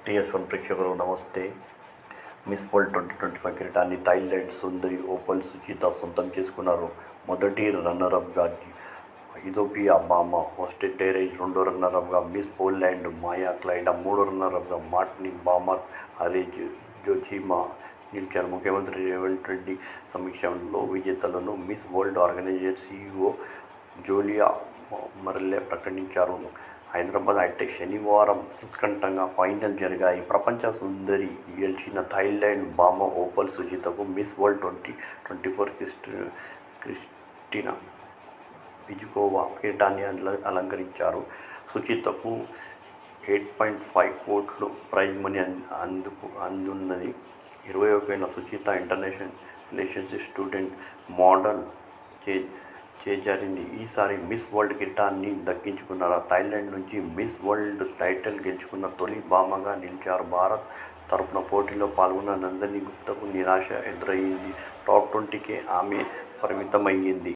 టీఎస్1 ప్రేక్షకులు నమస్తే. Miss world 2025 కిరీటాన్ని థాయిలాండ్ సుందరి ఓపల్ సుచిత సొంతం చేసుకున్నారు. మొదటి రన్నరప్గా ఇథియోపియా బామా హోస్టెటెరేజ్, రెండో రన్నరప్గా మిస్ పోలాండ్ మాయా క్లైడా, మూడో రన్నరప్గా మార్టిని బామత్ అరేజ్ జోచిమా నిలిచారు. ముఖ్యమంత్రి రేవంత్ రెడ్డి సమక్షంలో విజేతలను Miss World Organisation CEO Julia Morley ప్రకటించారు. హైదరాబాద్ హైటెక్ శనివారం ఉత్కంఠంగా ఫైనల్ జరిగాయి. ప్రపంచ సుందరి గెలిచిన థాయిలాండ్ బామా ఓపల్ సుచితకు మిస్ వరల్డ్ 2024 క్రిస్టినా విజుకోవా కిరీటాన్ని అలంకరించారు. సుచితకు 8.5 కోట్లు ప్రైజ్ మనీ అందున్నది. 21 ఏళ్ల Suchata international relations student model చేజారింది. ఈసారి మిస్ వరల్డ్ కిరీటాన్ని దక్కించుకున్నారు. థాయిలాండ్ నుంచి మిస్ వరల్డ్ టైటిల్ గెలుచుకున్న తొలి భామగా నిలిచారు. భారత్ తరపున పోటీలో పాల్గొన్న నందిని గుప్తాకు నిరాశ ఎదురైంది. టాప్ 20కే ఆమె పరిమితమయ్యింది.